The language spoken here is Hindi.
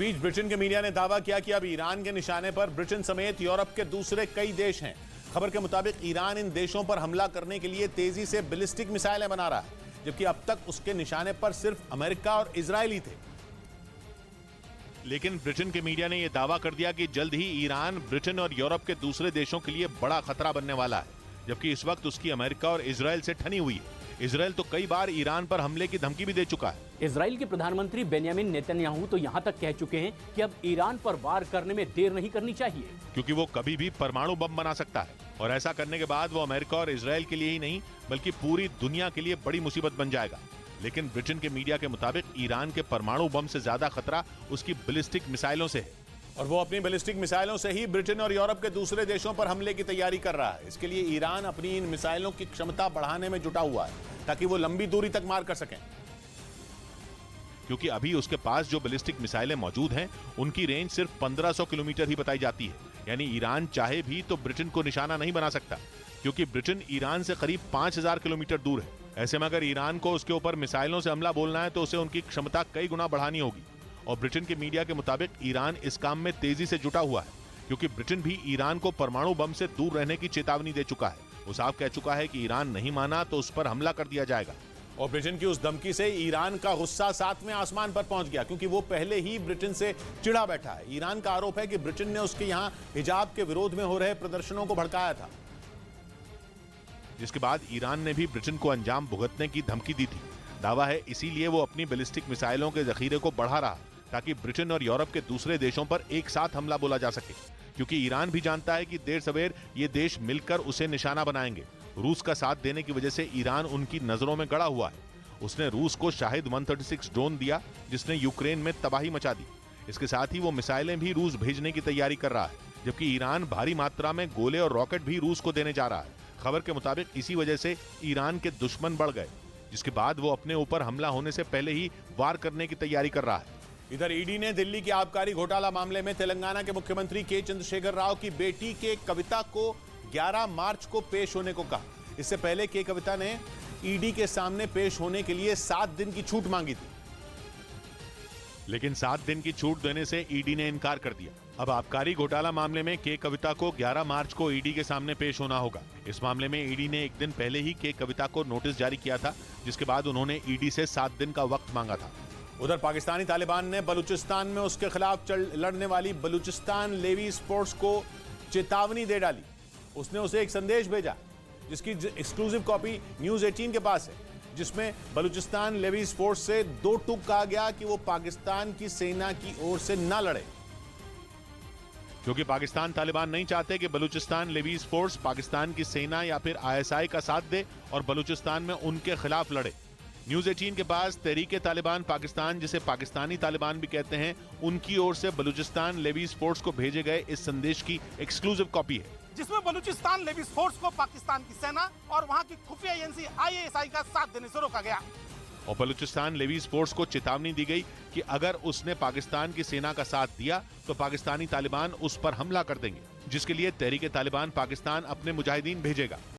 बीच ब्रिटेन के मीडिया ने दावा किया कि अब ईरान के निशाने पर ब्रिटेन समेत यूरोप के दूसरे कई देश हैं। खबर के मुताबिक ईरान इन देशों पर हमला करने के लिए तेजी से बैलिस्टिक मिसाइलें बना रहा है, जबकि अब तक उसके निशाने पर सिर्फ अमेरिका और इजराइल ही थे। लेकिन ब्रिटेन के मीडिया ने यह दावा कर दिया कि जल्द ही ईरान ब्रिटेन और यूरोप के दूसरे देशों के लिए बड़ा खतरा बनने वाला है, जबकि इस वक्त उसकी अमेरिका और इजराइल से ठनी हुई है। इजराइल तो कई बार ईरान पर हमले की धमकी भी दे चुका है। इजराइल के प्रधानमंत्री बेंयामिन नेतन्याहू तो यहां तक कह चुके हैं कि अब ईरान पर वार करने में देर नहीं करनी चाहिए, क्योंकि वो कभी भी परमाणु बम बना सकता है और ऐसा करने के बाद वो अमेरिका और इजराइल के लिए ही नहीं बल्कि पूरी दुनिया के लिए बड़ी मुसीबत बन जाएगा। लेकिन ब्रिटेन के मीडिया के मुताबिक ईरान के परमाणु बम से ज्यादा खतरा उसकी बैलिस्टिक मिसाइलों से है, और वो अपनी बैलिस्टिक मिसाइलों से ही ब्रिटेन और यूरोप के दूसरे देशों पर हमले की तैयारी कर रहा है। इसके लिए ईरान अपनी इन मिसाइलों की क्षमता बढ़ाने में जुटा हुआ है ताकि वो लंबी दूरी तक मार कर सकें। क्योंकि अभी उसके पास जो बैलिस्टिक मिसाइलें मौजूद हैं उनकी रेंज सिर्फ 1500 किलोमीटर ही बताई जाती है। यानी ईरान चाहे भी तो ब्रिटेन को निशाना नहीं बना सकता, क्योंकि ब्रिटेन ईरान से करीब 5000 किलोमीटर दूर है। ऐसे में अगर ईरान को उसके ऊपर मिसाइलों से हमला बोलना है तो उसे उनकी क्षमता कई गुना बढ़ानी होगी। और ब्रिटेन के मीडिया के मुताबिक ईरान इस काम में तेजी से जुटा हुआ है, क्योंकि ब्रिटेन भी ईरान को परमाणु बम से दूर रहने की चेतावनी दे चुका है। वो साफ कह चुका है कि ईरान नहीं माना तो उस पर हमला कर दिया जाएगा। और ब्रिटेन की उस धमकी से ईरान का गुस्सा सातवें आसमान पर पहुंच गया, क्योंकि वो पहले ही ब्रिटेन से चिढ़ा बैठा है। ईरान का आरोप है कि ब्रिटेन ने उसके यहां हिजाब के विरोध में हो रहे प्रदर्शनों को भड़काया था, जिसके बाद ईरान ने भी ब्रिटेन को अंजाम भुगतने की धमकी दी थी। दावा है इसीलिए वो अपनी बैलिस्टिक मिसाइलों के जखीरे को बढ़ा रहा, ताकि ब्रिटेन और यूरोप के दूसरे देशों पर एक साथ हमला बोला जा सके, क्योंकि ईरान भी जानता है कि देर सवेर ये देश मिलकर उसे निशाना बनाएंगे। रूस का साथ देने की वजह से ईरान उनकी नजरों में गड़ा हुआ है। उसने रूस को शाहिद 136 ड्रोन दिया, जिसने यूक्रेन में तबाही मचा दी। इसके साथ ही वो मिसाइलें भी रूस भेजने की तैयारी कर रहा है, जबकि ईरान भारी मात्रा में गोले और रॉकेट भी रूस को देने जा रहा है। खबर के मुताबिक इसी वजह से ईरान के दुश्मन बढ़ गए, जिसके बाद वो अपने ऊपर हमला होने से पहले ही वार करने की तैयारी कर रहा है। इधर ईडी ने दिल्ली के आबकारी घोटाला मामले में तेलंगाना के मुख्यमंत्री के चंद्रशेखर राव की बेटी के कविता को 11 मार्च को पेश होने को कहा। इससे पहले के कविता ने ईडी के सामने पेश होने के लिए 7 दिन की छूट मांगी थी, लेकिन 7 दिन की छूट देने से ईडी ने इनकार कर दिया। अब आबकारी घोटाला मामले में के कविता को 11 मार्च को ईडी के सामने पेश होना होगा। इस मामले में ईडी ने एक दिन पहले ही के कविता को नोटिस जारी किया था, जिसके बाद उन्होंने ईडी से 7 दिन का वक्त मांगा था। उधर पाकिस्तानी तालिबान ने बलूचिस्तान में उसके खिलाफ लड़ने वाली बलूचिस्तान लेवीज फोर्स को चेतावनी दे डाली। उसने उसे एक संदेश भेजा, जिसकी एक्सक्लूसिव कॉपी न्यूज 18 के पास है, जिसमें बलूचिस्तान लेवीज फोर्स से 2 टूक कहा गया कि वो पाकिस्तान की सेना की ओर से ना लड़े, क्योंकि पाकिस्तान तालिबान नहीं चाहते कि बलूचिस्तान लेवीज फोर्स पाकिस्तान की सेना या फिर आईएसआई का साथ दे और बलूचिस्तान में उनके खिलाफ लड़े। न्यूज 18 के पास तहरीके तालिबान पाकिस्तान, जिसे पाकिस्तानी तालिबान भी कहते हैं, उनकी ओर से बलूचिस्तान लेवीज फोर्स को भेजे गए इस संदेश की एक्सक्लूसिव कॉपी है, जिसमें बलूचिस्तान लेवीज फोर्स को पाकिस्तान की सेना और वहां की खुफिया एजेंसी आईएसआई का साथ देने से रोका गया। और बलूचिस्तान लेवीज फोर्स को चेतावनी दी गई कि अगर उसने पाकिस्तान की सेना का साथ दिया तो पाकिस्तानी तालिबान उस पर हमला कर देंगे, जिसके लिए तहरीके तालिबान पाकिस्तान अपने मुजाहिदीन भेजेगा।